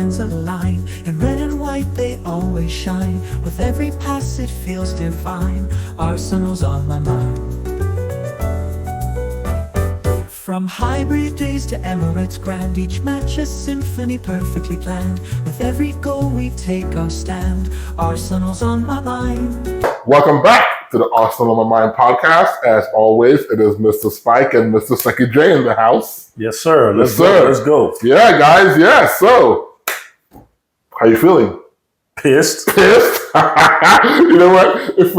hands align. In red and white they always shine. With every pass it feels divine. Arsenal's on my mind. From hybrid days to Emirates grand, each match a symphony perfectly planned. With every goal we take our stand. Arsenal's on my mind. Welcome back to the Arsenal on My Mind podcast. As always, it is Mr. Spike and Mr. Sekijay in the house. Yes, sir. Let's go. Yeah, guys. Yeah. So, how you feeling? Pissed. You know what? If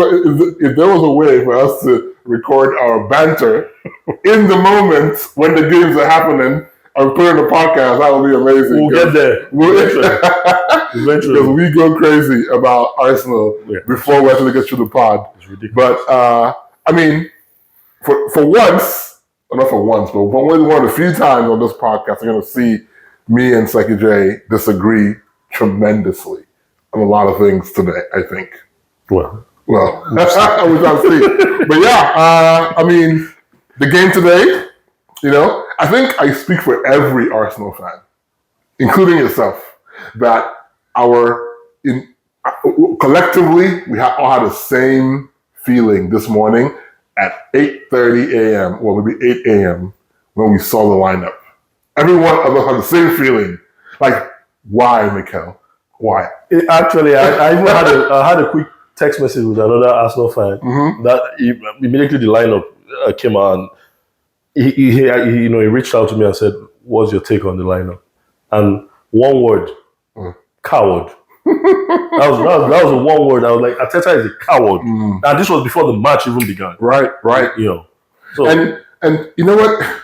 there was a way for us to record our banter in the moment when the games are happening and put in the podcast, that would be amazing. We'll get there. Eventually. Because we go crazy about Arsenal before we actually get through the pod. It's ridiculous. But, I mean, for once, or not for once, but one of the few times on this podcast, you're going to see me and Sekijay disagree tremendously on a lot of things today, I think. Well, we shall see. But yeah, I mean, the game today, you know, I think I speak for every Arsenal fan, including yourself, that collectively, we all had the same feeling this morning at 8:30 a.m., or maybe 8 a.m., when we saw the lineup. Everyone of us had the same feeling. Like, why, Mikel? Why? Actually, I even had a quick text message with another Arsenal fan that immediately the lineup came on. He reached out to me and said, "What's your take on the lineup?" And one word, coward. That was the one word. I was like, Arteta is a coward. And this was before the match even began. Right. You know. So, and you know what?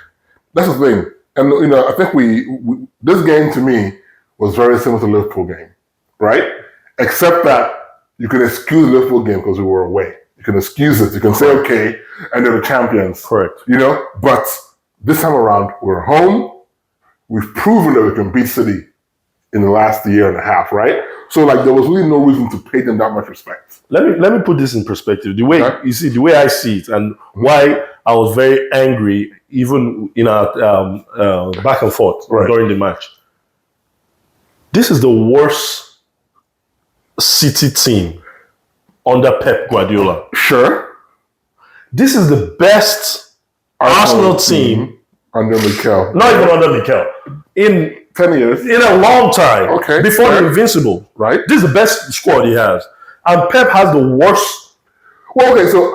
That's the thing. And you know, I think we this game to me was very similar to the Liverpool game, right? Except that you can excuse the Liverpool game because we were away. You can excuse it. You can say, okay, and they're the champions. Correct. You know, but this time around, we're home. We've proven that we can beat City in the last year and a half, right? So, like, there was really no reason to pay them that much respect. Let me put this in perspective. The way you see, the way I see it, and why I was very angry, even in our back and forth during the match. This is the worst City team under Pep Guardiola. Sure. This is the best Arsenal team under Mikel. Not even under Mikel. In 10 years. In a long time. Okay. Before the Invincible. Right. This is the best squad he has. And Pep has the worst. Well, okay, so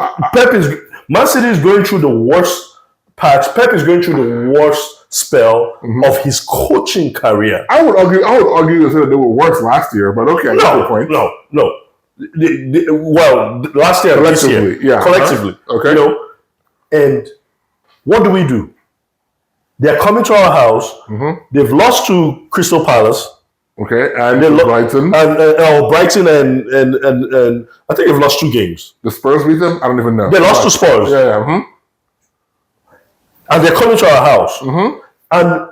Man City is going through the worst patch. Pep is going through the worst spell of his coaching career. I would argue and say that they were worse last year, but okay, I get your point. No. Last year, this year, collectively. Okay. You know, and what do? They're coming to our house. They've lost to Crystal Palace. Okay, and Brighton. Brighton and I think they've lost 2 games. The Spurs beat them? I don't even know. They lost to Spurs. Yeah. And they're coming to our house. And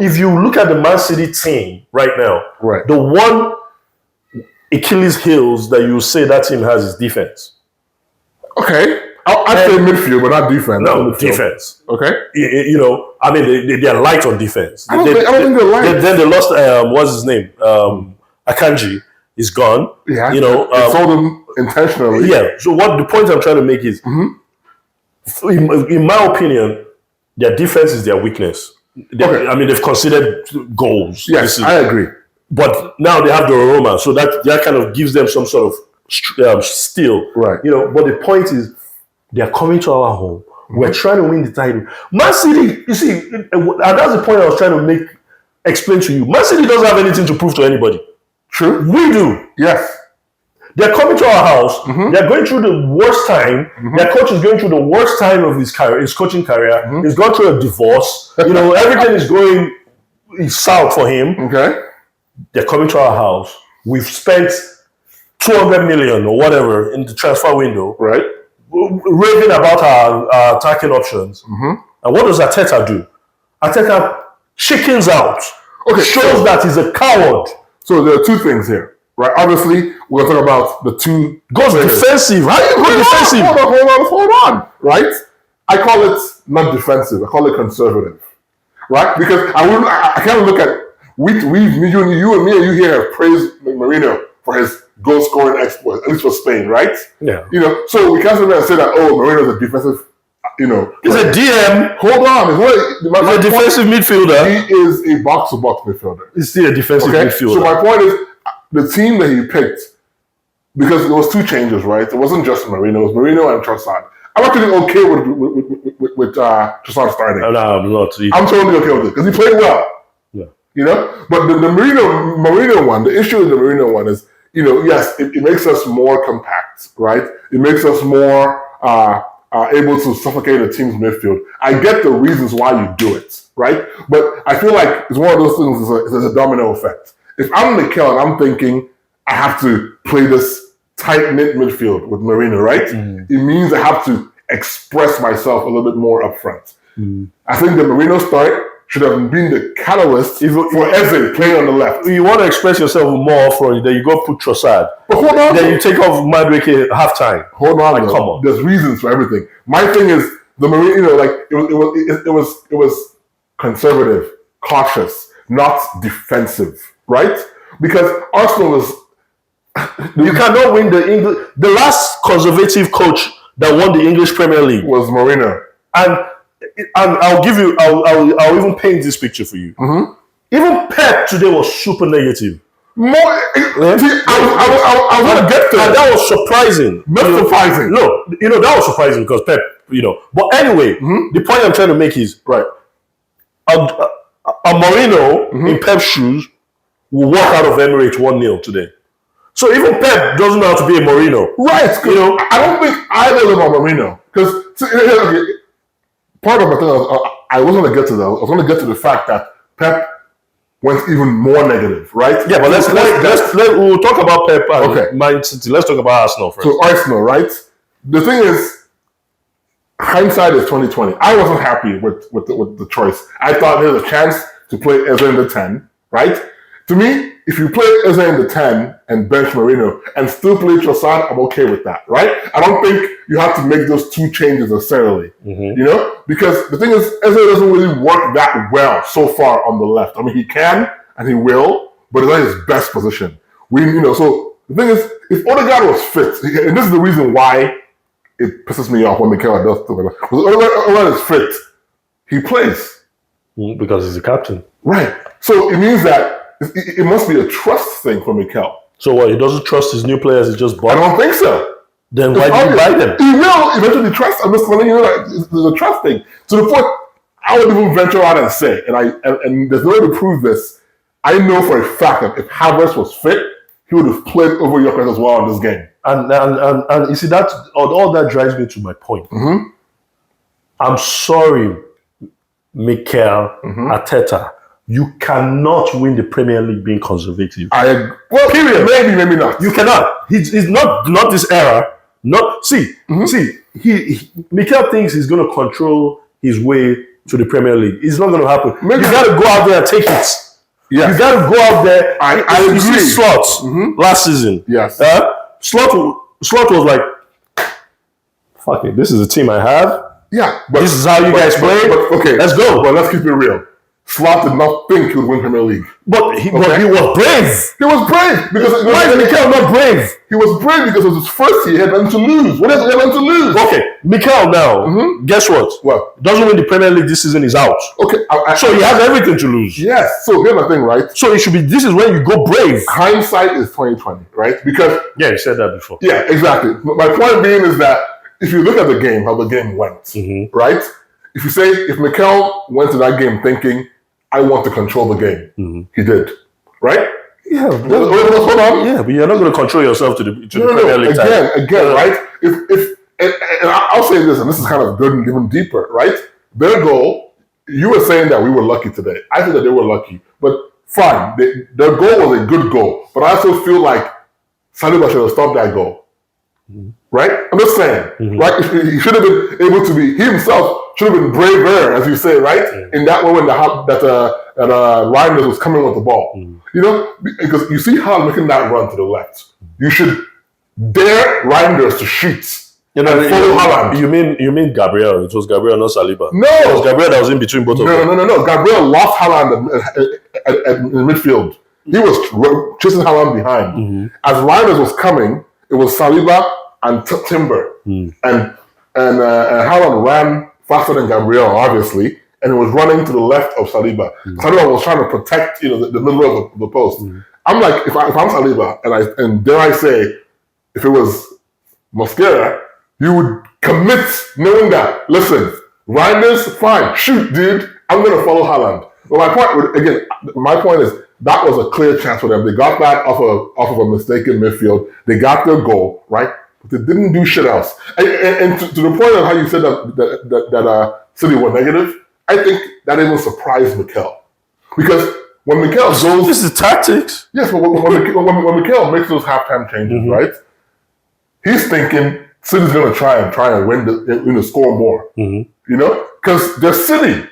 if you look at the Man City team right now, the one Achilles heels that you say that team has is defense. Okay. I'd say midfield, but not defense. No, defense. Okay. You know, I mean, they're light on defense. I don't think they're light. Then they lost, what's his name? Akanji is gone. Yeah. You know, they sold him intentionally. Yeah. So what the point I'm trying to make is, in my opinion, their defense is their weakness. I mean, they've conceded goals. Yes, I agree. But now they have the aroma, so that kind of gives them some sort of steal. Right. You know, but the point is, they're coming to our home. We're trying to win the title. Man City, you see, and that's the point I was trying to explain to you. Man City doesn't have anything to prove to anybody. True. We do. Yes. They're coming to our house. They're going through the worst time. Their coach is going through the worst time of his coaching career. He's gone through a divorce. You know, everything is going south for him. Okay. They're coming to our house. We've spent 200 million or whatever in the transfer window. Right. Raving about our attacking options. And what does Arteta do? Arteta chickens out. Okay. Shows that he's a coward. So there are 2 things here. Right, obviously, we're talking about the 2 goes defensive. How do you go defensive? Hold on. Right? I call it not defensive. I call it conservative. Right? Because I can't look at you and me here have praised Mourinho for his goal scoring exploits, at least for Spain, right? Yeah. So we can't sit there and say that Mourinho's a defensive, He's a DM. Hold on, He's a defensive midfielder. He is a box-to-box midfielder. He's still a defensive midfielder. So my point is, the team that he picked, because there was 2 changes, right? It wasn't just Mourinho; it was Mourinho and Trossard. I'm actually okay with Trossard starting. No, I'm not. I'm totally okay with it because he played well. Yeah. But the Mourinho one, the issue with the Mourinho one is, yes, it makes us more compact, right? It makes us more able to suffocate a team's midfield. I get the reasons why you do it, right? But I feel like it's one of those things. It's a domino effect. If I'm Mikel and I'm thinking I have to play this tight-knit midfield with Mourinho, right? It means I have to express myself a little bit more up front. I think the Mourinho start should have been the catalyst for Eze playing on the left. You want to express yourself more up front, then you go put Trossard. But hold on. Then you take off Madueke halftime. Hold on. Come on. There's reasons for everything. My thing is the Mourinho, it was conservative, cautious, not defensive, right? Because Arsenal was. You cannot win the last conservative coach that won the English Premier League was Mourinho. And I'll even paint this picture for you. Even Pep today was super negative. I was going to get to and that was surprising. Surprising. No, that was surprising because Pep, But anyway, the point I'm trying to make is, right, a Mourinho in Pep's shoes will walk out of Emirates 1-0 today. So even Pep doesn't know how to be a Mourinho. Right. I don't think either of them are Mourinho. Because part of my thing, I wasn't going to get to that. I was going to get to the fact that Pep went even more negative, right? Yeah, but we'll talk about Pep and Man City. Let's talk about Arsenal first. So Arsenal, right? The thing is, hindsight is 2020. I wasn't happy with the choice. I thought there was a chance to play Eze in the 10, right? To me, if you play Eze in the 10 and bench Mourinho and still play Trossard, I'm okay with that, right? I don't think you have to make those 2 changes necessarily, because the thing is, Eze doesn't really work that well so far on the left. I mean, he can and he will, but it's not his best position. So the thing is, if Odegaard was fit, and this is the reason why it pisses me off when Mikel does stuff like that. Because Odegaard is fit, he plays. Because he's a captain. Right. So it means that it must be a trust thing for Mikel. So what, he doesn't trust his new players, he just bought I don't think so. Then why did you buy them? He will eventually trust. I'm just telling you that there's a trust thing. To the point, I would even venture out and say, and there's no way to prove this, I know for a fact that if Havertz was fit, he would have played over Gyökeres as well in this game. And you see, that all that drives me to my point. I'm sorry, Mikel Arteta. You cannot win the Premier League being conservative. Period. Maybe not. You cannot. He's not this era. Mikel thinks he's going to control his way to the Premier League. It's not going to happen. You got to go out there and take it. Yes. You got to go out there. I agree. You see Slot last season. Yes. Slot was like, fuck it. This is the team I have. Yeah. This is how you guys play. Okay. Let's go. But let's keep it real. Slot did not think he would win Premier League. But he was brave. He was brave. Why is Mikel not brave? He was brave because it was his first year. He had nothing to lose. What else he had nothing to lose? Okay, Mikel now, guess what? What? Doesn't win the Premier League this season, he's out. Okay. So he has everything to lose. Yes. So here's the thing, right? So it should be, this is when you go brave. Hindsight is 2020, right? Because... Yeah, you said that before. Yeah, exactly. My point being is that if you look at the game, how the game went, right? If you say, if Mikel went to that game thinking, I want to control the game. He did, right? Yeah. Hold on. Yeah, but you're not going to control yourself to the Premier League Again, right? And I'll say this, and this is kind of good and even deeper, right? Their goal, you were saying that we were lucky today. I think that they were lucky, but fine. Their goal was a good goal, but I also feel like Saliba should have stopped that goal. Right? I'm just saying, right? He should have been able to be, he himself should have been braver, as you say, right? In that moment that Reinders was coming with the ball. Because you see how making that run to the left. You should dare Reinders to shoot and follow Haaland. You mean Gabriel? It was Gabriel, not Saliba. No, it was Gabriel that was in between both of them. No. Gabriel lost Haaland in midfield. He was chasing Haaland behind. As Reinders was coming, it was Saliba and Timber, and Haaland ran faster than Gabriel, obviously, and he was running to the left of Saliba. Saliba was trying to protect, the middle of the post. I'm like, if I'm Saliba, and dare I say, if it was Mosquera, you would commit knowing that, listen, Reinders, fine, shoot, dude, I'm going to follow Haaland. But my point is, that was a clear chance for them. They got that off of a mistake in midfield. They got their goal, right? But they didn't do shit else. And to the point of how you said that City were negative, I think that even surprised Mikel. Because when Mikel goes... This is tactics. Yes, but when Mikel makes those halftime changes, right? He's thinking City's going to try and win score more. Because they're City.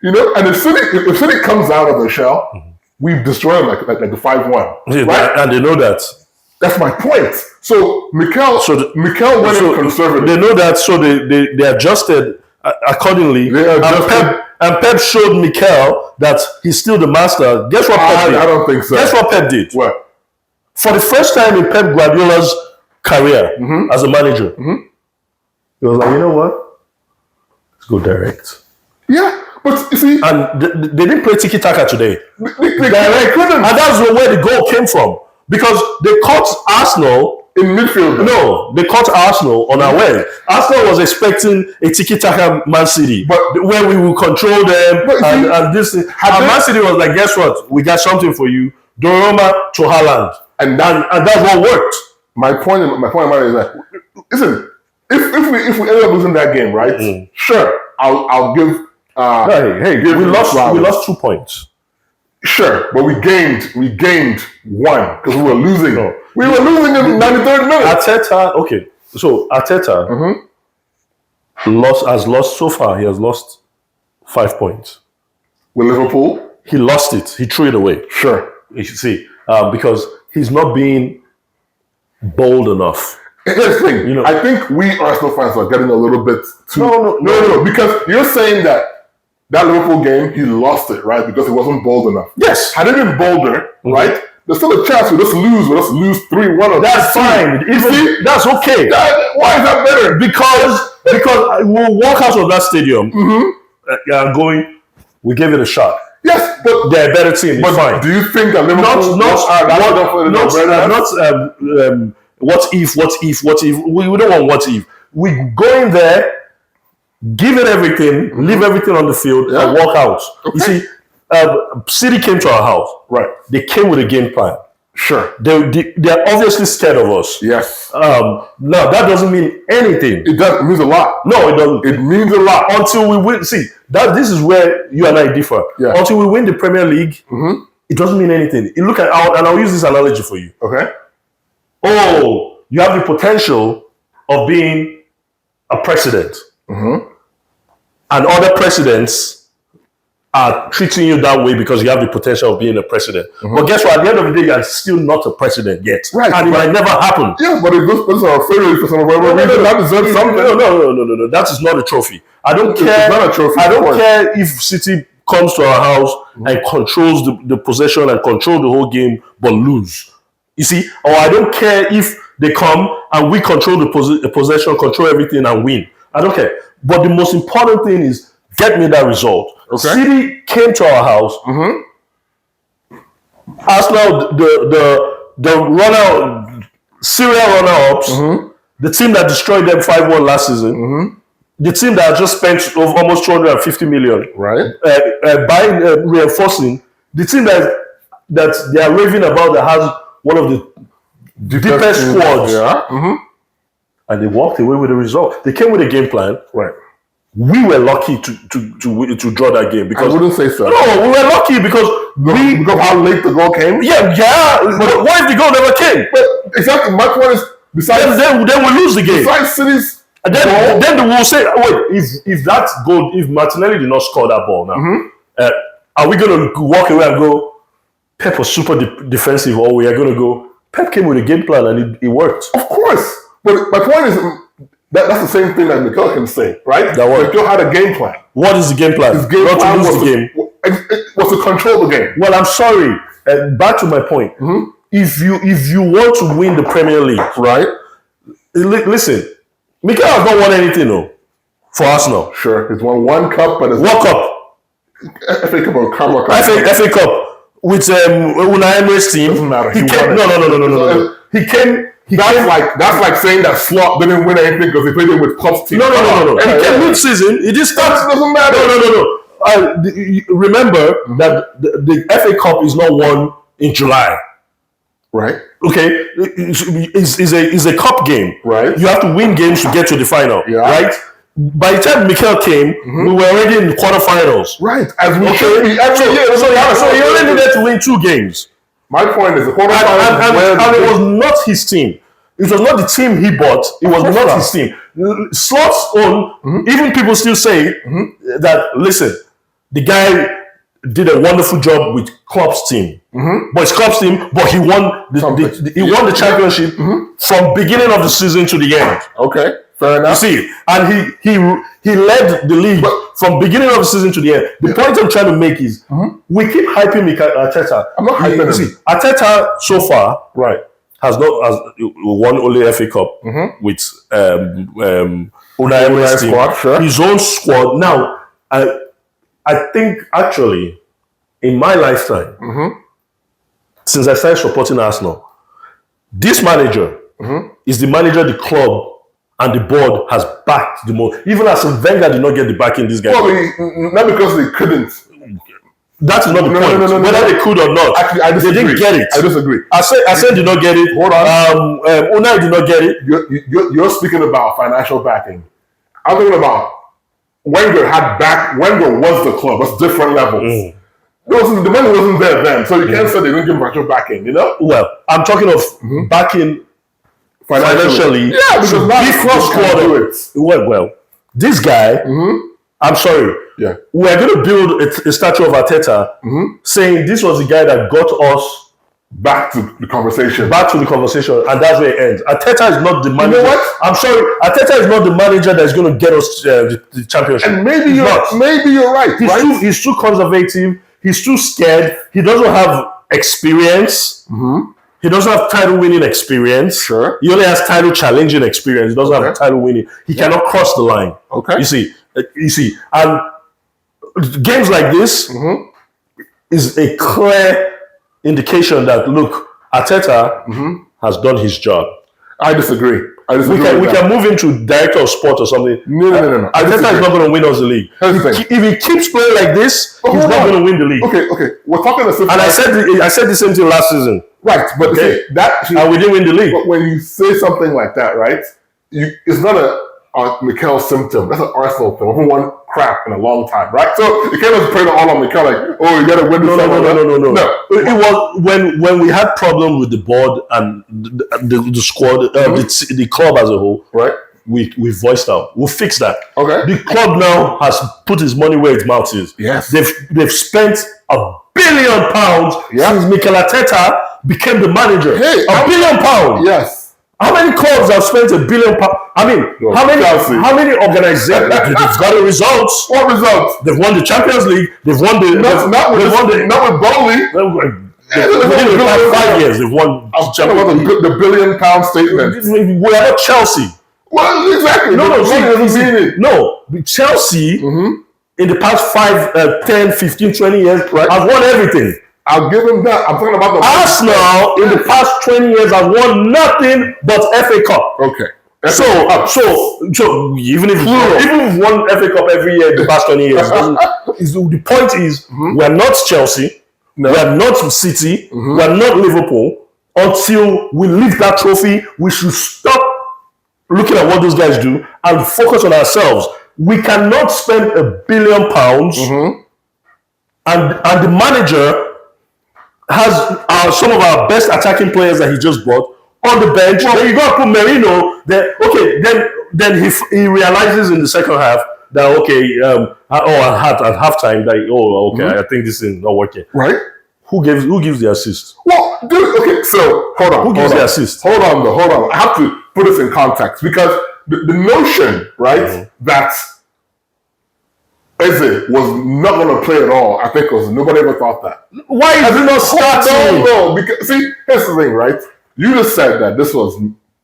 And if City comes out of the shell, we've destroyed them like the 5-1. Right? And they know that. That's my point. So Mikel went in conservative. They know that, so they adjusted accordingly. And Pep showed Mikel that he's still the master. Guess what Pep did? I don't think so. Guess what Pep did? What? For the first time in Pep Guardiola's career as a manager, he was like, you know what? Let's go direct. Yeah, but you see... And they didn't play tiki-taka today. They couldn't. And that's where the goal came from. Because they caught Arsenal in midfield. No, they caught Arsenal unaware. Arsenal was expecting a tiki-taka Man City, where we will control them. And Man City was like, guess what? We got something for you. Donnarumma to Haaland. And that's what worked. My point is that, listen, if we end up losing that game, right? Sure, I'll give... we lost 2 points. Sure, but we gained 1 because we were losing. No. We were losing in the 93rd minute. Arteta has lost so far. He has lost 5 points. With Liverpool? He lost it. He threw it away. Sure. You should see. Because he's not being bold enough. Here's the thing. I think we Arsenal fans are getting a little bit too... No. Because you're saying that Liverpool game, he lost it, right? Because he wasn't bold enough. Yes. Had he been bolder, right? There's still a chance we'll just lose 3-1. That's fine. That's okay. Why is that better? Because we'll walk out of that stadium going, we gave it a shot. Yes, but they're a better team. But fine. Do you think that Liverpool what if? We don't want what if. We go in there, give it everything, leave everything on the field, and walk out. Okay. You see, City came to our house. Right. They came with a game plan. Sure. They're obviously scared of us. Yes. No, that doesn't mean anything. It means a lot. No, it doesn't. It means a lot. Until we win. See, this is where you and I differ. Yeah. Until we win the Premier League, it doesn't mean anything. You look at and I'll use this analogy for you. Okay. Oh, you have the potential of being a president. And other presidents are treating you that way because you have the potential of being a president. But guess what? At the end of the day, you are still not a president yet. Right. And it might never happen. Yeah, but if those persons are afraid for some reason, that deserves something. No. That is not a trophy. I don't care. It's not a trophy. I don't care if City comes to our house and controls the possession and control the whole game, but lose. You see? Or I don't care if they come and we control the possession, control everything and win. I don't care. But the most important thing is get me that result. Okay. City came to our house. Arsenal, the serial runner-ups, the team that destroyed them 5-1 last season, the team that just spent almost 250 million, right? Buying, reinforcing, the team that they are raving about that has one of the deepest squads. Yeah. And they walked away with the result. They came with a game plan. Right. We were lucky to draw that game because I wouldn't say so. No, we were lucky because because of how late the goal came. Yeah. But what if the goal never came? But exactly, my point is besides then we lose the game. Besides City's and then we'll say, if that goal, if Martinelli did not score that ball now, are we going to walk away and go, Pep was super defensive, or we are going to go, Pep came with a game plan and it worked? Of course. But my point is, That's the same thing that Mikel can say, right? That what? Mikel had a game plan. What is the game plan? His game Not plan to lose was the game. was to control the game. Well, I'm sorry. Back to my point. If you want to win the Premier League, Right? listen, Mikel has not won anything, though, for Arsenal. Sure. He's won one cup, but it's What cup? FA Cup or Carabao Cup. FA Cup with Unai Emery's team. Doesn't matter. He He came. won it. No. He came. That's like saying that Slot didn't win anything because he played it with club's team. No. And He came mid-season. He didn't start. That doesn't matter. No. Remember that the FA Cup is not won in July. Right? Okay, it's a cup game. Right. You have to win games to get to the final. Yeah. Right. By the time Mikel came, we were already in the quarterfinals. Right. As we Okay. should be. So he only needed to win 2 games. My point is the quarterfinals And it was not his team. It was not the team he bought. It was not his team. Slot's own, even people still say that, listen, the guy did a wonderful job with Klopp's team. But it's Klopp's team, but he won the championship from beginning of the season to the end. Okay. Fair You enough. see, and he led the league from beginning of the season to the end. The point I'm trying to make is we keep hyping Mikel Arteta. I'm not hyping him. See, Arteta so far Right. has won only FA Cup with Unai Emery's team. squad, sure. His own squad. Now, I think actually in my lifetime, since I started supporting Arsenal, this manager is the manager the club and the board has backed the most. Even as Wenger did not get the backing this guy. Well, not because they couldn't. That is not the point. No. Whether they could or not, Actually, I disagree. they didn't get it. I disagree. I said did not get it. Hold on. Unai did not get it. You're speaking about financial backing. I'm talking about Wenger was the club. It's different levels. The money wasn't there then, so you can't say they didn't give financial backing, you know? Well, I'm talking of backing financially. Yeah, because now beef the club can do it. Well, this guy, I'm sorry. Yeah. We're going to build a statue of Arteta saying this was the guy that got us Back to the conversation. and that's where it ends. Arteta is not the manager. You know what? I'm sorry. Arteta is not the manager that's going to get us the championship. And maybe you're right, He's right? he's too conservative. He's too scared. He doesn't have experience. He doesn't have title winning experience. Sure. He only has title challenging experience. He doesn't have title winning. He cannot cross the line. Okay. You see, and games like this is a clear indication that look, Arteta has done his job. I disagree. We can move into director of sport or something. No. Arteta is not going to win us the league. Here's the thing. If he keeps playing like this, he's not going to win the league. Okay. We're talking as if And I said the same thing last season. right, but Okay. and we didn't win the league. But when you say something like that, right? It's not a Mikel symptom. That's an Arsenal thing. We won crap in a long time, right? So you can't just play all on Mikel like, oh, you got to win this. No. It was when we had problems with the board and the squad, the club as a whole. Right. We voiced out. We'll fix that. Okay. The club now has put his money where its mouth is. Yes. They've spent £1 billion Yeah. since Mikel Arteta became the manager. Hey, £1 billion. Yes. How many clubs have spent £1 billion? I mean, No, how Chelsea. many organizations? They've got the results. What results? They've won the Champions League. They've won the. Not with Bowley. Within the past 5 years, they've won I'm the talking about Champions League. the £1 billion statement. We are not Chelsea. Well, exactly. No, doesn't mean it. No, Chelsea in the past 5, 10, 15, 20 years have won everything. I'll give him that. I'm talking about the Arsenal in the past 20 years have won nothing but FA Cup. Okay. So even if we've won FA Cup every year in the past 20 years, the point is we're not Chelsea, we're not City, we're not Liverpool. Until we lift that trophy, we should stop looking at what those guys do and focus on ourselves. We cannot spend £1 billion and the manager has some of our best attacking players that he just brought on the bench. Then you got to put Merino there. Okay, then he realizes in the second half that at halftime that I think this is not working. Right. Who gives the assist? Well, dude, okay, so hold on. Who gives the assist? Hold on. I have to put this in context because the notion, right, that Eze was not going to play at all, I think nobody ever thought that. Why is it not starting? No, because see, here's the thing, right? You just said that this was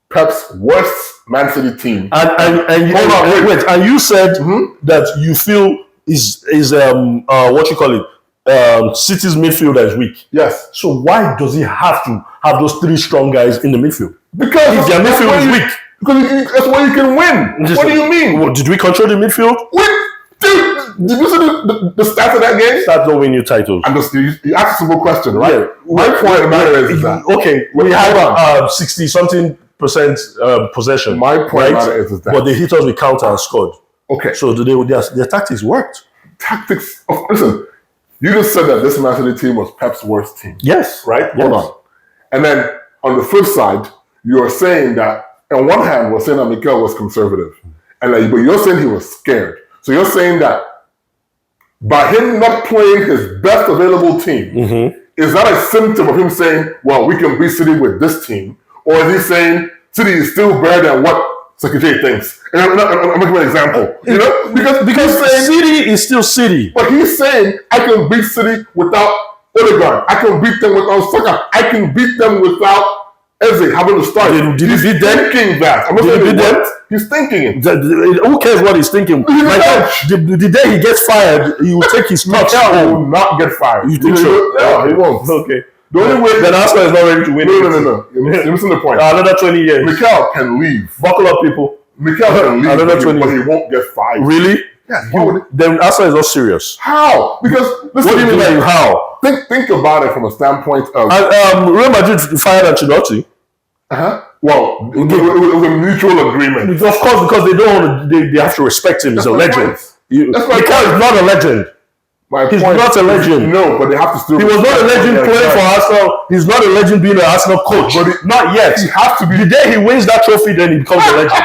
Pep's worst Man City team. And you said that you feel is what you call it, City's midfield is weak. Yes. So why does he have to have those three strong guys in the midfield? Because if their midfield is weak. Because that's where you can win. What do you mean? Well, did we control the midfield? Dude, did you see the stats of that game? Stats don't win you titles. And you asked a simple question, right? Yeah. My point matter is that. Okay, we have 60-something percent possession. My point matter is that. But they hit us with counter and scored. Okay. So their tactics worked. Listen, you just said that this Man City team was Pep's worst team. Yes. Right? Yes. Hold on. And then on the flip side, you're saying that, on one hand, we're saying that Mikel was conservative. But you're saying he was scared. So you're saying that by him not playing his best available team, is that a symptom of him saying, well, we can beat City with this team? Or is he saying City is still better than what Sekijay thinks? And I'm making an example. You know? Because saying, City is still City. But he's saying, I can beat City without Odegaard. I can beat them without Saka. I can beat them without Eze having to start. He's thinking that. I'm not saying what. He's thinking it. Who cares what he's thinking? The day he gets fired, he will take his touch. Mikel will not get fired. You think so? No, he won't. Okay. The only way then Arsenal is not ready to win. No. You're missing the point. Another 20 years. Mikel can leave. Buckle up, people. Mikel can leave, another 20 but he won't get fired. Really? Yeah. Then Arsenal is not serious. How? Because what do you mean by how? Think about it from a standpoint of. Real Madrid fired Ancelotti. Well, it was a mutual agreement. Of course, because they don't. They have to respect him. He's a legend. Mikel is not a legend. He's not a legend. No, but they have to still. He was not a legend playing for Arsenal. He's not a legend being an Arsenal coach. But not yet. He has to be. The day he wins that trophy, then he becomes a legend.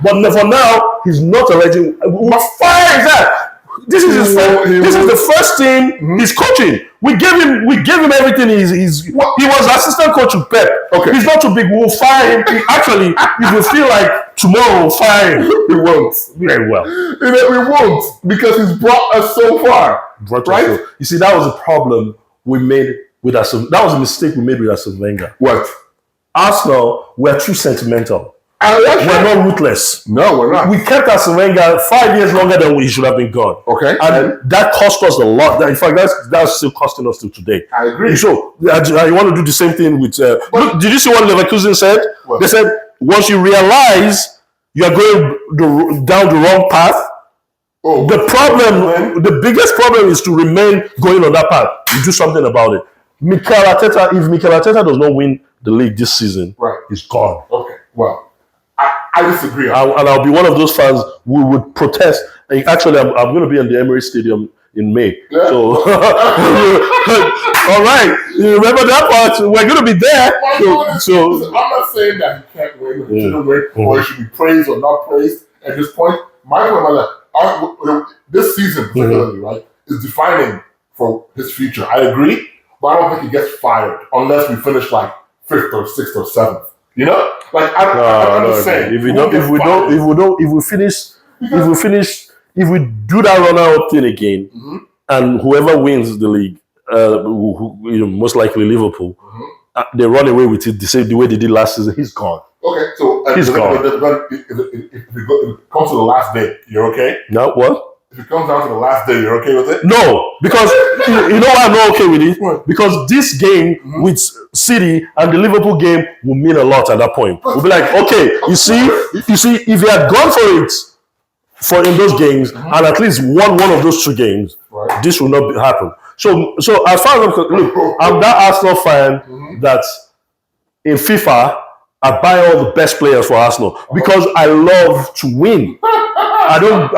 But for now, he's not a legend. What fire is that? This is the first team he's coaching. We gave him everything. He was assistant coach with Pep. Okay. He's not too big. We'll fire him. Actually, if we feel like tomorrow we'll fire him, he won't. Very well. We won't, because he's brought us so far. Right? You see, that was a problem we made with Arsene. That was a mistake we made with Arsene Wenger. What? Arsenal were too sentimental. We're not ruthless. No, we're not. We kept Arsene Wenger 5 years longer than he should have been gone. Okay. And that cost us a lot. In fact, that's still costing us till today. I agree. So, you want to do the same thing with... look, did you see what Leverkusen said? Well, they said, once you realize you're going down the wrong path, the biggest problem is to remain going on that path. You do something about it. If Mikel Arteta does not win the league this season, he's gone. Okay, well, I disagree. And I'll be one of those fans who would protest. Actually, I'm going to be in the Emirates Stadium in May. Yeah. So, all right. You remember that part? We're going to be there. I'm not saying that he can't win, he shouldn't win, or he should be praised or not praised at this point. My point is this season, particularly, right, is defining for his future. I agree, but I don't think he gets fired unless we finish like 5th or 6th or 7th. You know, like I'm just saying. If we do that runner-up thing again, and whoever wins the league, most likely Liverpool, they run away with it the way they did last season. He's gone. Okay, so he's gone. If it comes to the last day, you're okay? No, what? If it comes down to the last day, you're okay with it? No, because you know why I'm not okay with it? Because this game with City and the Liverpool game will mean a lot at that point. We'll be like, okay, you see, if he had gone for it in those games and at least won one of those 2 games, this will not happen. So as far as I'm that Arsenal fan that in FIFA I buy all the best players for Arsenal because I love to win. I don't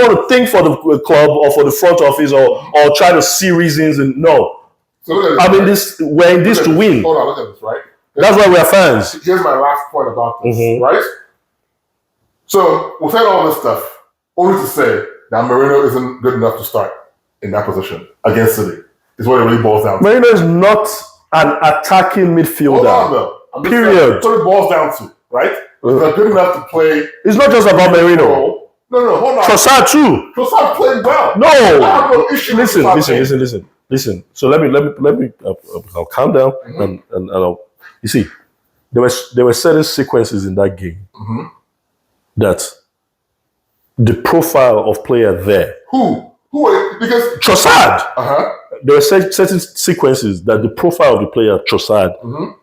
want to think for the club or for the front office or try to see reasons and no. So we're in this to win. Hold on, look at this, right? That's why we're fans. Here's my last point about this, right? So we'll say all this stuff only to say that Marino isn't good enough to start in that position against City. Is what it really boils down to. Marino is not an attacking midfielder. Hold on, though. Period. That's what it boils down to. right? They're good enough to play. It's not just about Merino. No, hold on. Trossard too. Trossard played well. No. I have no issue with Listen. So let me. I'll calm down and I'll. You see, there were certain sequences in that game that the profile of player there. Who? Because Trossard. There were certain sequences that the profile of the player Trossard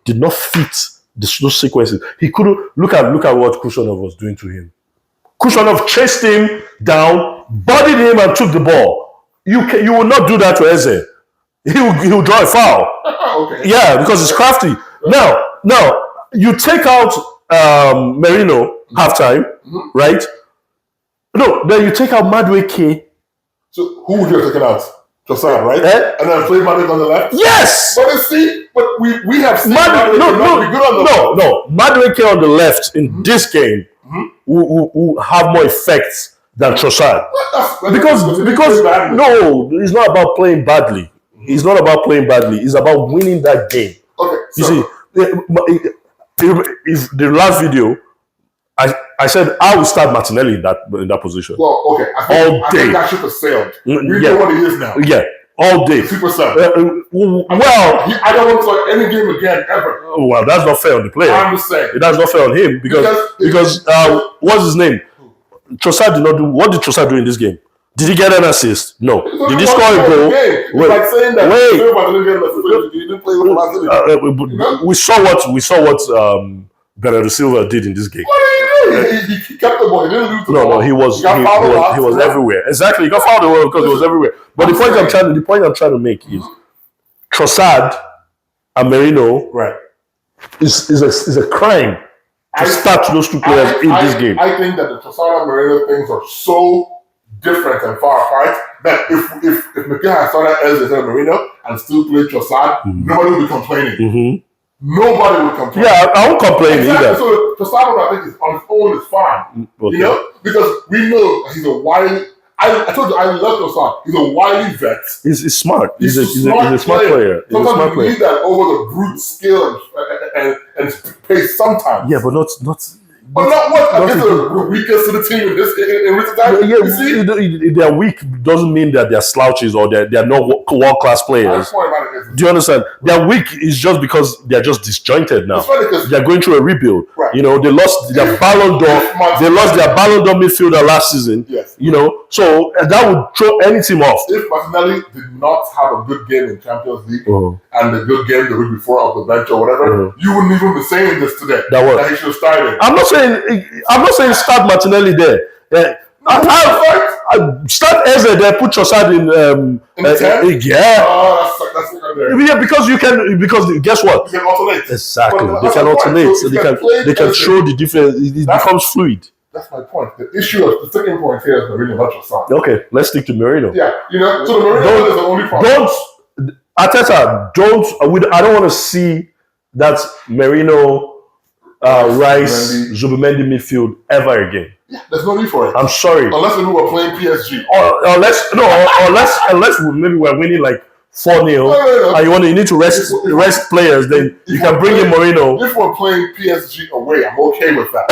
did not fit those sequences. He couldn't look at what Khrushchev was doing to him. Khrushchev chased him down, bodied him, and took the ball. You will not do that to Eze. He will draw a foul. Okay. Yeah, because it's crafty. Now you take out Merino halftime, right? No, then you take out Madueke. So who would you have taken out? Trossard, right? And then play Madueke on the left? Yes! But we have seen Madueke not be good on the left. No. Madueke on the left in this game will have more effects than Trossard. Because no, it's not about playing badly. It's not about playing badly. It's about winning that game. Okay. You see, if the last video, I said I would start Martinelli in that position. Well, okay. I think that ship has sailed. We know what he is now. Yeah, all day. Super sub. Well, I don't want to start any game again ever. Well, that's not fair on the player. I'm just saying. That's not fair on him because what's his name? Trossard did not do. What did Trossard do in this game? Did he get an assist? No. Did he score a goal? It's like saying that he didn't play with last. We saw what Bernardo Silva did in this game. What did he do? He kept the ball. He didn't lose the ball. No, he was everywhere. Exactly, he got fouled the world because he was everywhere. But the point I'm trying to make is Trossard and Merino is a crime to start those two players in this game. I think that the Trossard and Merino things are so different and far apart that if Mikel had started Eze instead of Merino and still played Trossard, nobody would be complaining. Nobody would complain. Yeah, I won't complain either. So Trossard, I think, is on his own is fine. Okay. You know, because we know that he's a wily. I told you I love Trossard. He's a wily vet. He's smart. He's a smart player. Sometimes you need that over the brute skill and pace. Sometimes. Yeah, but not. But not what against the weakest of the team in recent times. Yeah, you see? They're weak doesn't mean that they're slouches or they're not world-class players. Do you understand? They're weak is just because they're just disjointed now. They're going through a rebuild. Right. You know, they lost their Ballon d'Or. They lost their Ballon d'Or midfielder last season. Yes. You know, so that would throw any team off. If Martinelli did not have a good game in Champions League and a good game the week before off the bench or whatever, you wouldn't even be saying this today. That he should have started. I'm not saying start Martinelli there. I start Eze there. Put Trossard in. The 10? Yeah. That's not there. Yeah, because guess what? You can alternate. Exactly. They can alternate. So they can show the difference. It becomes fluid. That's my point. The sticking point here is Merino, not Trossard. Okay, let's stick to Merino. Yeah, you know. So the Merino is the only problem. Arteta, I don't want to see that Merino. Rice, Zubimendi midfield ever again. Yeah, there's no need for it. I'm sorry. Unless we were playing PSG. Unless maybe we're winning like 4-0 and you need to rest players, then you can bring in Merino. If we're playing PSG away, I'm okay with that.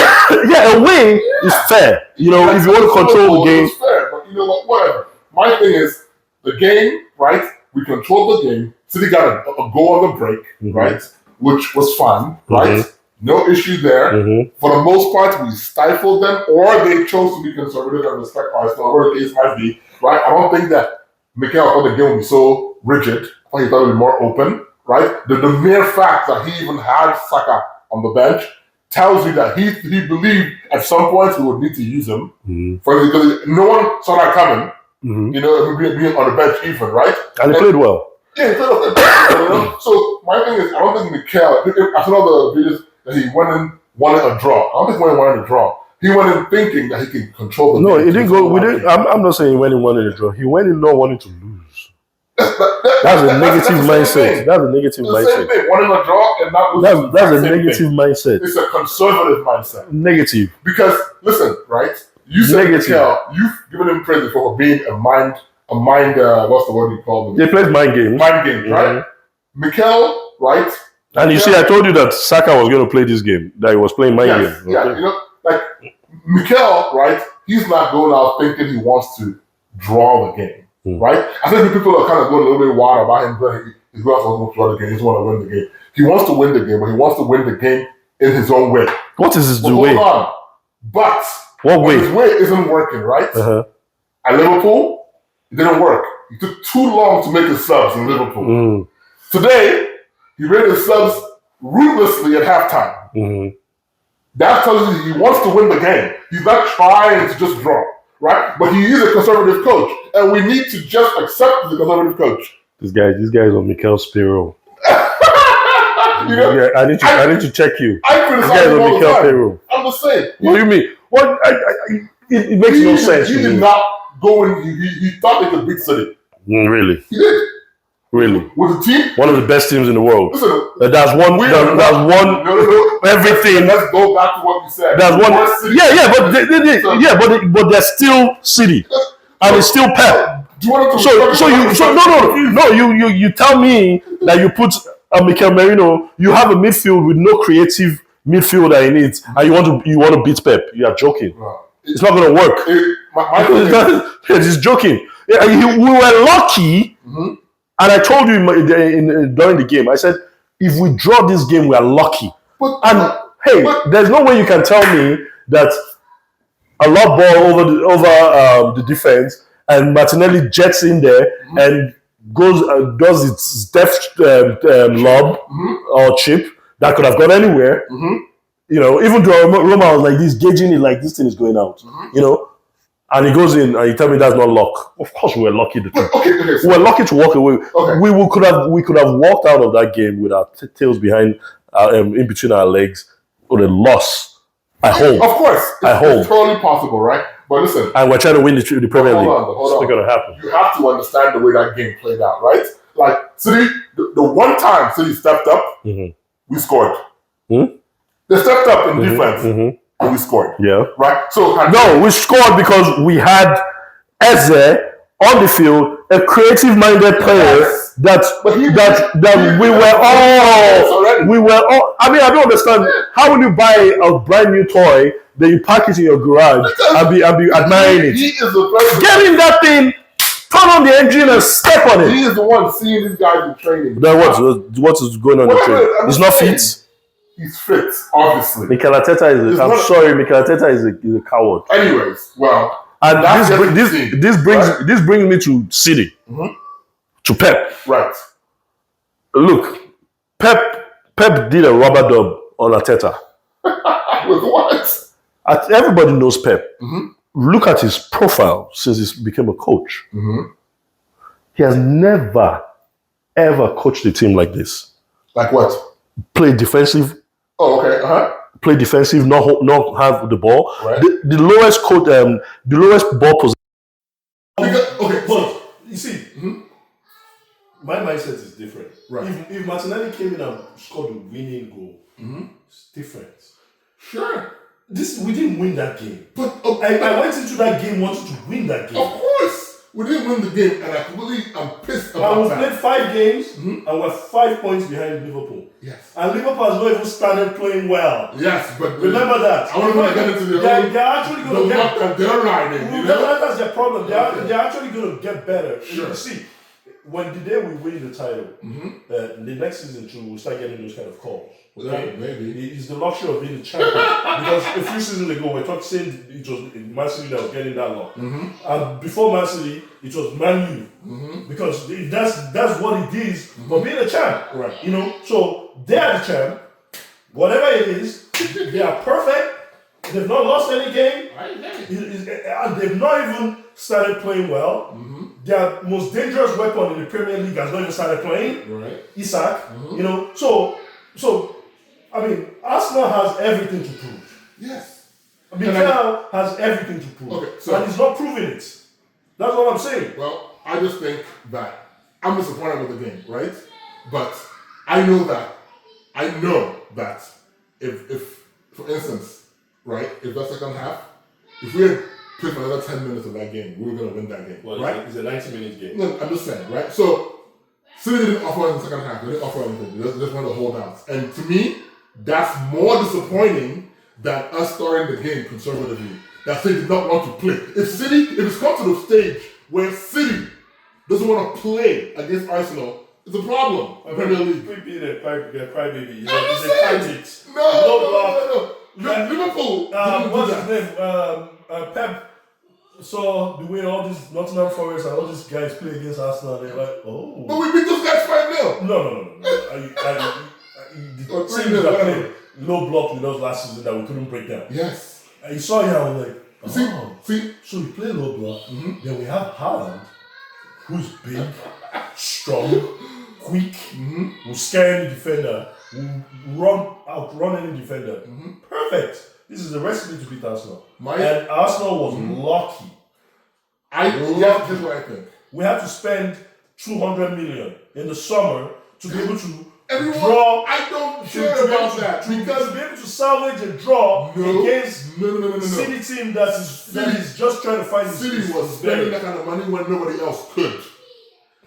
Yeah, away is fair. You know, if you want to control the game. It's fair, but you know what, whatever. My thing is, the game, right? We controlled the game. City got a goal on the break, right? Which was fun, right? No issue there. For the most part, we stifled them, or they chose to be conservative and respect Arsenal, whatever the case might be. Right? I don't think that Mikel thought the game would be so rigid. I thought he thought it would be more open. Right? The mere fact that he even had Saka on the bench tells you that he believed at some point he would need to use him. Because no one saw that coming. You know, being on the bench even, right? And he played well. Yeah, he played well. So my thing is, I don't think Mikel, after all the videos, that he went in wanted a draw. I don't think he wanted a draw. He went in thinking that he can control the game. No, he didn't go. I'm not saying he went in wanting a draw. He went in not wanting to lose. That's a negative mindset. That's a negative mindset. Same thing. Wanting a draw and not losing. That's a negative mindset. It's a conservative mindset. Negative. Because listen, right? You said Mikel, you've given him credit for being a mind. What's the word you call them? They played mind games. Mind games, right? Mikel, right? And you see, I told you that Saka was going to play this game, that he was playing my game. Okay? Yeah, like Mikel, right? He's not going out thinking he wants to draw the game, right? I think people are kind of going a little bit wild about him, but he's going to draw the game. He's want to win the game. He wants to win the game, but he wants to win the game in his own way. What is his way? Hold on. But what way? His way isn't working, right? At Liverpool, it didn't work. It took too long to make his subs in Liverpool. Today, he made his subs ruthlessly at halftime. That tells you he wants to win the game. He's not trying to just draw, right? But he is a conservative coach, and we need to just accept the conservative coach. This guy is on Mikel's payroll. Yeah, I need to check you. I criticize him all the time. I'm just saying. What do you mean? What? It makes no sense. He did not go in. He thought they could beat City. Really? He did. Really? With the team? One of the best teams in the world. Listen, that's one. No. Everything. Let's go back to what you said. That's one. But they're still City, and it's still Pep. Do you want to you tell me that you put Mikel Merino, you have a midfield with no creative midfielder in it, and you want to beat Pep. You are joking. It's not going to work. It's joking. We were lucky, and I told you during the game, I said, if we draw this game, we are lucky. There's no way you can tell me that a lob ball over the defense and Martinelli jets in there and does its deft lob or chip that could have gone anywhere. Even though Roma was like this, gauging it like this thing is going out. And he goes in and you tell me that's not luck. Of course we were lucky to we were lucky to walk away. Okay. We could have walked out of that game with our tails behind in between our legs with a loss at home. Of course. It's totally possible, right? But listen. And we're trying to win the Premier League. It's not going to happen. You have to understand the way that game played out, right? Like, City, the one time City stepped up, we scored. They stepped up in defense, and we scored. Yeah. Right? So we scored because we had Eze on the field, a creative-minded player that we were all. I mean, I don't understand. How will you buy a brand new toy, then you park it in your garage and be admiring it? He is the person. Get in that thing, turn on the engine and step on it. He is the one seeing these guys in training. Then what is going on in training? He's not fit. He's fit, obviously. Mikel Arteta Mikel Arteta is a coward. Anyways, well. And this brings me to City, to Pep. Right. Look, Pep did a rubber dub on Arteta. With what? Everybody knows Pep. Look at his profile since he became a coach. He has never, ever coached a team like this. Like what? Play defensive. Oh, okay. Play defensive, not have the ball. Right. The lowest ball position. Okay, but you see, my mindset is different. Right. If Martinelli came in and scored the winning goal, it's different. Sure. We didn't win that game. But I went into that game wanting to win that game. Of course. We didn't win the game, and I'm pissed about that. And we played 5 games, and we're 5 points behind Liverpool. Yes. And Liverpool has not even started playing well. Yes, but remember that. I want to get into they're actually going to get. They're riding. That's their problem. They're actually going to get better. Sure. You see, when the day we win the title, the next season too, we'll start getting those kind of calls. Okay? Yeah, maybe. It's the luxury of being the champion. Because a few seasons ago, we were saying it was Man City that was getting that luck. And before Man City, it was Man U. Because that's what it is for being a champ. Right. So they are the champ. Whatever it is, they are perfect. They've not lost any game. And they've not even started playing well. Their most dangerous weapon in the Premier League has not even started playing. Right. Isak. So I mean, Arsenal has everything to prove. Yes. Mikel has everything to prove. Okay, and he's not proving it. That's what I'm saying. Well, I just think that I'm disappointed with the game, right? But I know that if for instance, right, if that second half, if we had played for another 10 minutes of that game, we were going to win that game, right? It's a 90-minute game. No, I'm just saying, right? So City didn't offer in the second half. They didn't offer anything. They just wanted to hold out. And to me, that's more disappointing than us starting the game conservatively. That City did not want to play. If it's come to the stage where City doesn't want to play against Arsenal, it's a problem. Premier League. Could be the crybaby. He's I'm a saying, tactics. no. Liverpool. What's his name? Pep saw the way all these Nottingham Forest and all these guys play against Arsenal. They're like, oh. But we beat those guys 5-0. No. The teams that played low block with us last season that we couldn't break down. Yes. And you saw here, I was like, See, so we play low block. Then we have Haaland, who's big, strong, quick, will scare any defender, will outrun any defender. Perfect. This is the recipe to beat Arsenal. And Arsenal was lucky. Here's what I think. We had to spend 200 million in the summer to be able to draw. I don't care about that. Because to be able to salvage a draw against no. City team that is just trying to find City was spending that kind of money when nobody else could.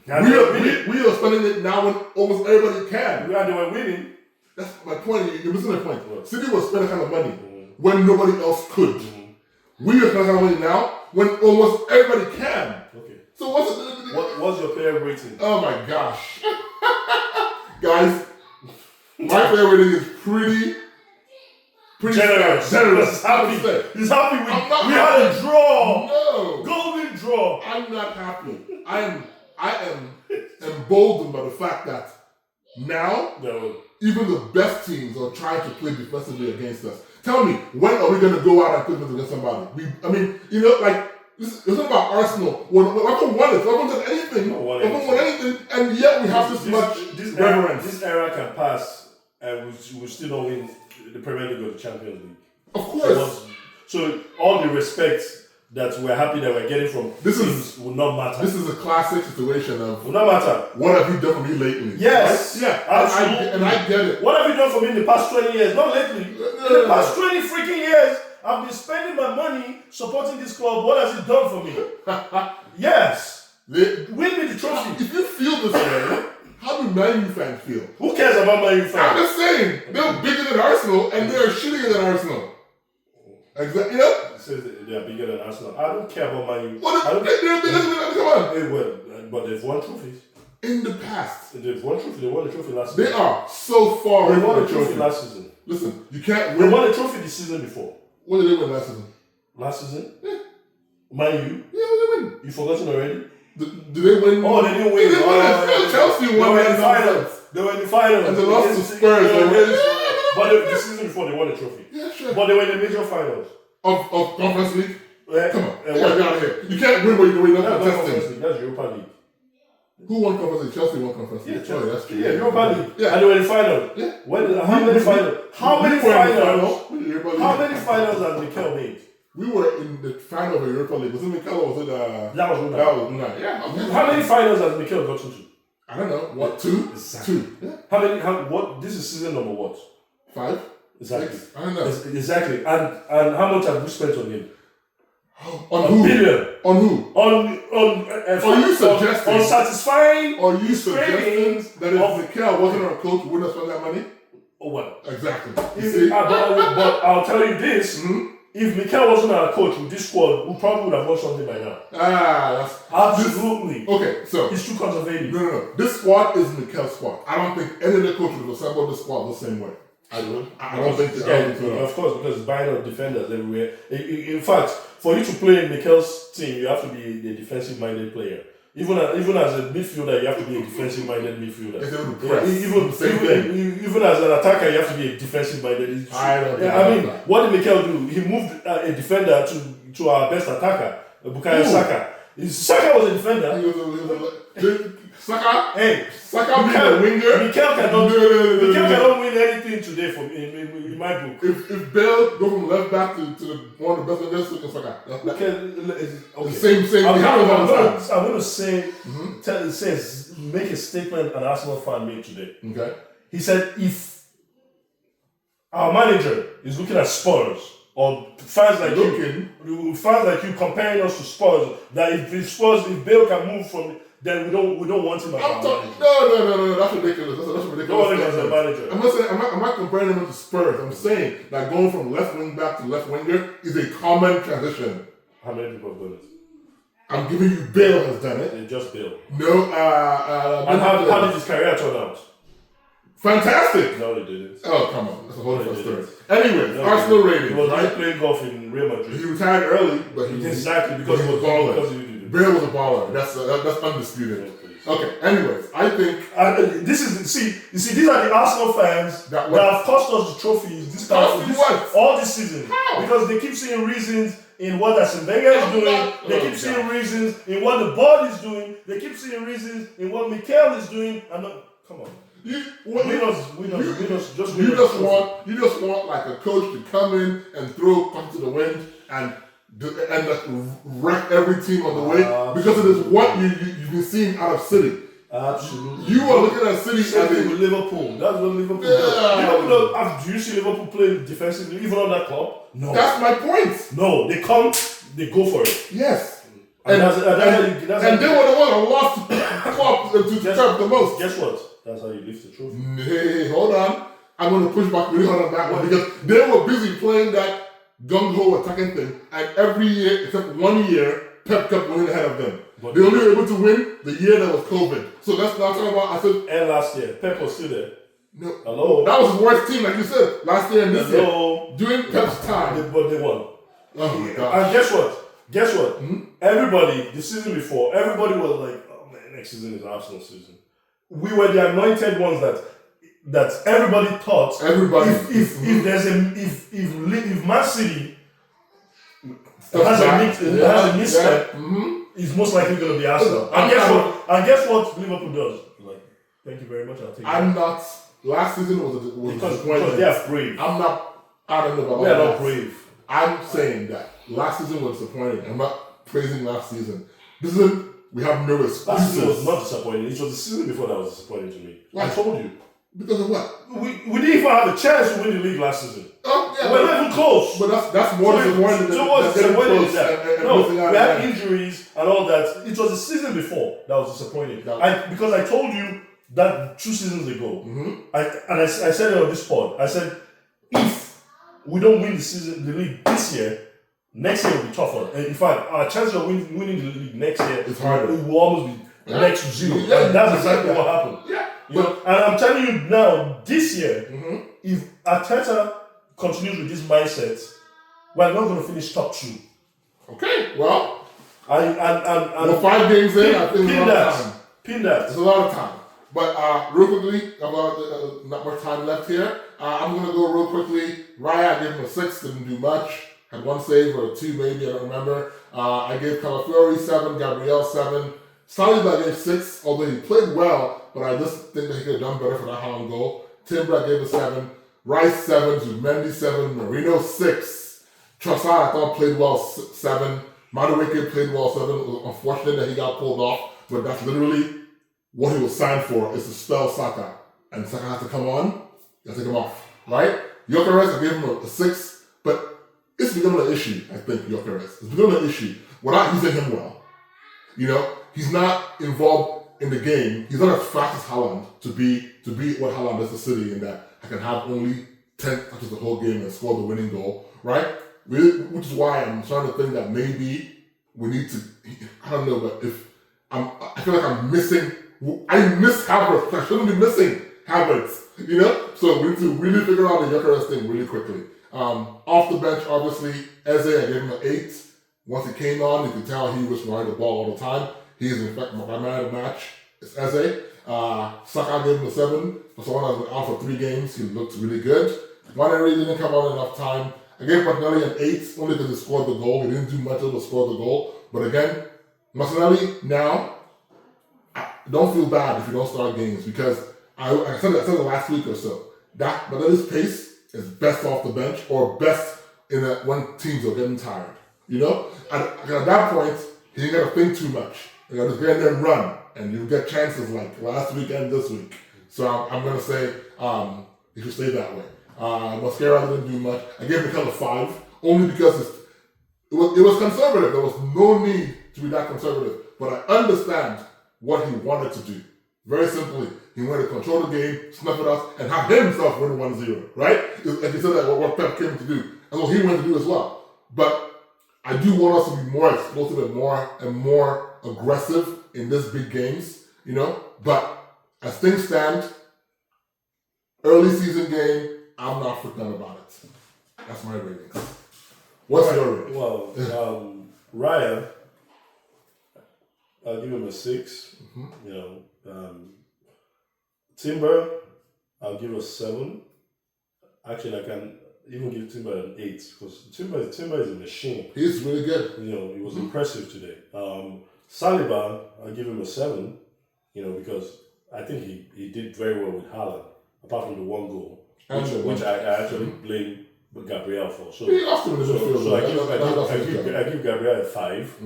We are spending it now when almost everybody can. And they were winning. That's my point. You're missing the point. City was spending that kind of money when nobody else could. We are spending that kind of money now when almost everybody can. Okay. So what's your player rating? Oh my gosh. Guys, my player rating is pretty generous. He's happy. He's happy we had a draw. No. Golden draw. I'm not happy. I am emboldened by the fact that now even the best teams are trying to play defensively against us. Tell me, when are we going to go out and play defense against somebody? It's not about Arsenal. We haven't won it. We haven't done anything. We haven't won anything, and yet we have this much reverence. This era can pass, and we still don't win the Premier League or the Champions League. Of course. So all the respect that we're happy that we're getting from teams will not matter. This is a classic situation of will not matter. What have you done for me lately? Yes. Right? Yeah. Absolutely. I get it. What have you done for me in the past 20 years? Not lately. In the past 20 freaking years, I've been spending my money supporting this club. What has it done for me? Yes. Win me the trophy. If you feel this way, how do Man U fans feel? Who cares about Man U fans? I'm just saying. They're bigger than Arsenal and they're shittier than Arsenal. Exactly. It says that they are bigger than Arsenal. I don't care about Man U. They're bigger than come on. But they've won trophies. In the past. They've won trophy. They won the trophy last season. They are so far They won the trophy last season. Listen, you can't win. They won the trophy the season before. What did they win last season? Last season? Yeah. Man U? Yeah, they win. You forgotten already? Did they win? Oh, they didn't win. Chelsea won in the finals. They were in the finals. And they lost to Spurs. But the season before, they won the trophy. Yeah, sure. But they were in the major finals. Of Conference League? Come on. Get What? out of here. You can't win when you're not contesting. That's Europa League. Who won Conference League? Chelsea won Conference League. Yeah, that's true. Yeah, Europa League. Yeah. And they were in the final. Yeah. How many finals? How many finals? How many finals? finals has Mikel made? We were in the final of the Europa League. Was it Mikel or was it That was Unai. That was Unai. Yeah. How many finals has Mikel gotten to? I don't know. What, 2? Exactly. 2. Yeah. What? This is season number what? 5? Exactly. 6? I don't know. Exactly. And how much have we spent on him? On who? Billion. On who? Are you suggesting? On satisfying? Are you suggesting that if Mikel wasn't our coach, we wouldn't have spent that money? Oh well. Exactly. But I'll tell you this. If Mikel wasn't our coach with this squad, we probably would have won something by now. That's absolutely. Okay, so he's too conservative. No. This squad is Mikel's squad. I don't think any of the coaches would assemble this squad the same way. I don't think so. Of course, because it's buying out defenders everywhere. In fact, for you to play in Mikel's team, you have to be a defensive-minded player. Even as a midfielder, you have to be a defensive-minded midfielder. Even as an attacker, you have to be a defensive-minded. What did Mikel do? He moved a defender to our best attacker, Bukayo Saka. Saka was a defender. Saka being a winger. Mikel cannot win anything today in my book. If Bale go from left back to one of the best wingers, look at Saka. Okay. Same. I'm going to say, it says, make a statement an Arsenal fan made today. Okay. He said, if our manager is looking at Spurs, or fans like you comparing us to Spurs, that if Bale can move from then we don't want him as I'm our talking. manager. No. That's ridiculous. That's ridiculous. Don't want him as a manager. I'm not saying. I'm not comparing him to Spurs. I'm saying that going from left wing back to left winger is a common transition. How many people have done it? I'm giving you Bale has done it. Just Bale. No. And how did his career turn out? Fantastic. No, he didn't. Oh, come on. That's a whole No, different he story. Anyway, No, Arsenal he ratings. was Right? playing golf in Real Madrid. He retired early, but he Exactly, because he was baller. because he did it. Bale was a baller. That's undisputed. Okay. Anyways, I think This is these are the Arsenal fans That that have cost us the trophies all this season. How? Because they keep seeing reasons in what Arsene Wenger is doing. They keep seeing reasons in what the board is doing. They keep seeing reasons in what Mikel is doing. Come on. you just want like a coach to come in and throw caution to the wind and wreck every team on the way because it is what you've been seeing out of City. Absolutely. You are looking at City Same as thing a with Liverpool. That's what Liverpool does. Do you see Liverpool playing defensively, even on that club? No. That's my point. No, they come, they go for it. Yes. And they were the ones who lost to Trump the most. Guess what? That's how you lift the trophy. Hey, hold on. I'm going to push back really hard on that one because they were busy playing that gung-ho attacking thing, and every year, except 1 year, Pep kept winning ahead of them. But they only were able to win the year that was COVID. So let's not talk about, and last year, Pep was still there. No. Hello? That was his worst team, like you said, last year and this year. During Pep's time. But they won. Oh my God. And guess what? Everybody, the season before, everybody was like, oh man, next season is Arsenal season. We were the anointed ones that everybody thought if Man City has a misstep, it's most likely going to be Arsenal. And guess what Liverpool does? Like, thank you very much. I'll take it. Last season was because they are brave. I don't know about we are not brave. I'm saying that last season was disappointing. I'm not praising last season. This season, we have no excuses. Last season was not disappointing. It was the season before that was disappointing to me. Why? I told you. Because of what? We didn't even have a chance to win the league last season. Oh, yeah, we're not even close. But that's more disappointing than that. No, we had injuries and all that. It was the season before that was disappointing. Because I told you that 2 seasons ago, I said it on this pod. I said, if we don't win the league this year, next year will be tougher. And in fact, our chances of winning the league next year is harder. It will almost be next to 0. Yeah, and that's exactly what happened. Yeah. And I'm telling you now, this year, if Arteta continues with this mindset, we're not going to finish top 2. Okay, well, and 5 games in, I think it's a lot of time. Pin that. It's a lot of time. But real quickly, about not much time left here. I'm going to go real quickly. Raya, I gave him a 6, didn't do much. Had 1 save or 2 maybe, I don't remember. I gave Calafiori 7, Gabriel 7. Saliba gave 6, although he played well, but I just think that he could have done better for that Holland goal. Timber I gave a 7. Rice 7, Zumendi 7, Marino 6. Trossard I thought played well 7. Madueke played well 7. It was unfortunate that he got pulled off, but that's literally what he was signed for, is to spell Saka. And Saka has to come on, you have to take him off, right? Gyökeres, I gave him a 6, but it's becoming an issue, I think, Gyökeres. It's becoming an issue. We're not using him well. You know, he's not involved in the game. He's not as fast as Haaland to be what Haaland does to City, in that I can have only 10 touches the whole game and score the winning goal, right? Which is why I'm starting to think that maybe we need to, I don't know, but I feel like I'm missing, I miss Havertz. I shouldn't be missing Havertz, you know? So we need to really figure out the Gyökeres thing really quickly. Off the bench, obviously, Eze, I gave him an 8. Once he came on, you could tell he was running the ball all the time. He's in fact my man of the match. It's Eze. Saka gave him a 7. For someone that's been out for 3 games, he looked really good. Martinelli didn't come on enough time. I gave Martinelli an 8 only because he scored the goal. He didn't do much but scored the goal. But again, Martinelli now, don't feel bad if you don't start games, because I said it last week or so. But his pace is best off the bench, or best when teams are getting tired. You know? At that point, he didn't got to think too much. You got to just get in there and run, and you get chances like last week and this week. So I'm going to say he should stay that way. Mascara didn't do much. I gave Mikel a 5, only because it was conservative. There was no need to be that conservative. But I understand what he wanted to do. Very simply, he wanted to control the game, snuff it out, and have himself win 1-0, right? Like you said, that what Pep came to do. And what he wanted to do as well. But I do want us to be more explosive and more aggressive in this big games, you know? But as things stand, early season game, I'm not freaking out about it. That's my ratings. What's your rating? Well, Raya, I'll give him a 6. You know, Timber, I'll give a 7. Actually, I can even give Timber an 8 because Timber is a machine. He's really good. You know, he was impressive today. Saliba, I'll give him a 7. You know, because I think he did very well with Haaland, apart from the one goal, which I actually blame Gabriel for. So, I give Gabriel a 5.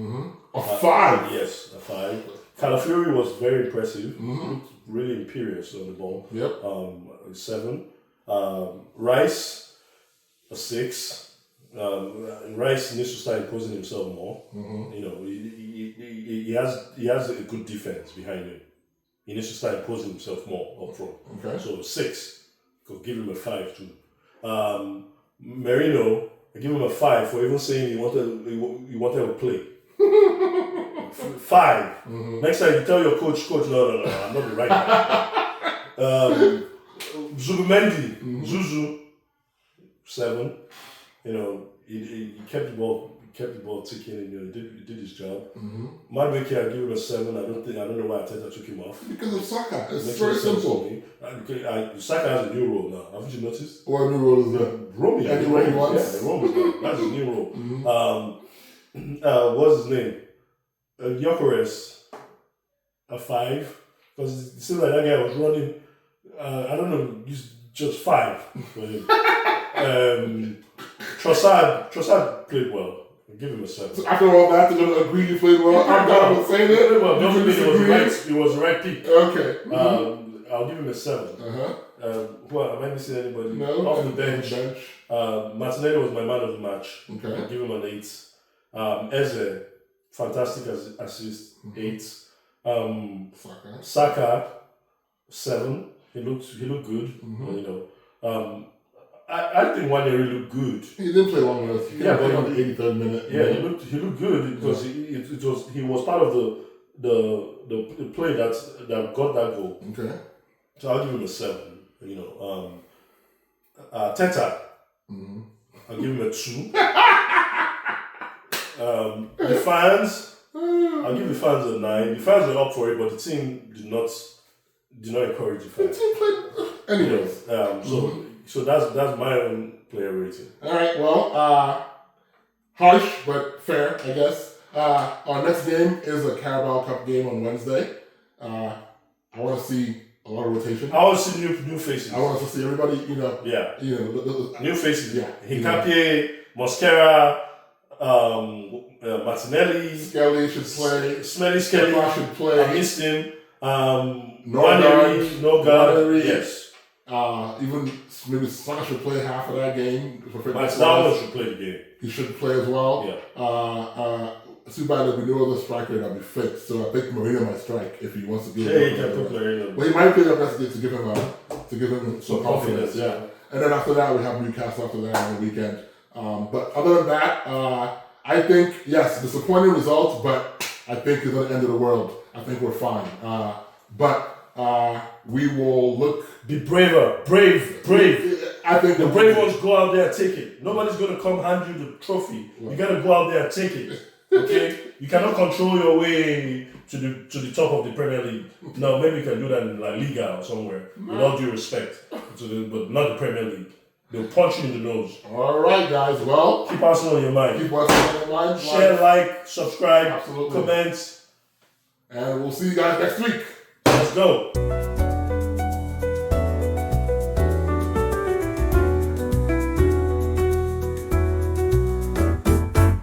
A 5? Yes, a 5. Calafiori was very impressive. Looked really imperious on the ball. Yep. 7. Rice, a 6. Rice needs to start imposing himself more. You know, he has a good defense behind him. He needs to start imposing himself more up front. Okay. So 6. Could give him a 5 too. Merino, I give him a 5 for even saying he wanted to play. 5. Next time you tell your coach, no, I'm not the right guy. Zubimendi, Zuzu, 7. You know, he kept the ball ticking, and you know, he did his job. Madueke, I give him a 7. I don't know why Arteta took him off. Because of Saka. It's very simple. Saka has a new role now. Haven't you noticed? What new role is that? Roaming. Anywhere he wants. Yeah, roaming. That's his new role. What's his name? Gyökeres, a 5. Because it seems like that guy was running. I don't know. He's just 5 for him. Trossard played well. I'll give him a 7. So after all that, they're going to agree you played well. I'm glad I'm saying it. Well, doesn't mean it was the right pick. Okay. I'll give him a 7. Well, am I missing anybody? No. Off the bench. Martinelli was my man of the match. Okay. I'll give him an 8. Eze, fantastic assist, 8. Saka, 7. He looked good. You know. I think Waneri looked good. He didn't play long enough. He played on the 83rd minute. Yeah, he looked good because he was part of the play that got that goal. Okay. So I'll give him a 7. You know, Teta, I'll give him a 2. The fans, I'll give the fans a 9. The fans were up for it, but the team did not encourage the fans. The team played anyways. So that's my own player rating. All right. Well, harsh but fair, I guess. Our next game is a Carabao Cup game on Wednesday. I want to see a lot of rotation. I want to see new faces. I want to see everybody. You know. Yeah. You know. New faces. Yeah. Hincapié, Mosquera, Martinelli. Skelly should play. Skelly should play. I missed him. Nogard. Yes. Even maybe Saka should play half of that game. Matsdalo should play the game. He should play as well. Yeah. Substitutions, we know the striker that'll be fit, so I think Marino might strike if he wants to be. Yeah, he can put Marino. But he might play the best to give him some confidence. Yeah. And then after that, we have Newcastle after that on the weekend. But other than that, I think yes, disappointing result, but I think it's not the end of the world. I think we're fine. But we will look. Be braver, brave. I think the brave ones go out there and take it. Nobody's gonna come hand you the trophy. Yeah. You gotta go out there and take it. Okay, you cannot control your way to the top of the Premier League. No, maybe you can do that in La Liga or somewhere. With all due respect, but not the Premier League. They'll punch you in the nose. All right, guys. Well, keep Arsenal on your mind. Share, like, subscribe, absolutely. Comment, and we'll see you guys next week. Let's go.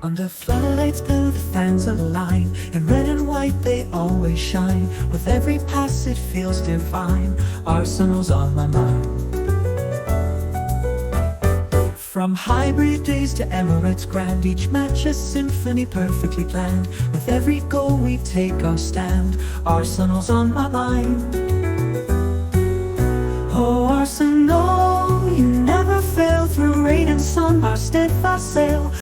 Under floodlights, the fans align. In red and white, they always shine. With every pass, it feels divine. Arsenal's on my mind. From hybrid days to Emirates grand, each match a symphony perfectly planned. With every goal we take our stand, Arsenal's on my mind. Oh Arsenal, you never fail, through rain and sun our steadfast sail.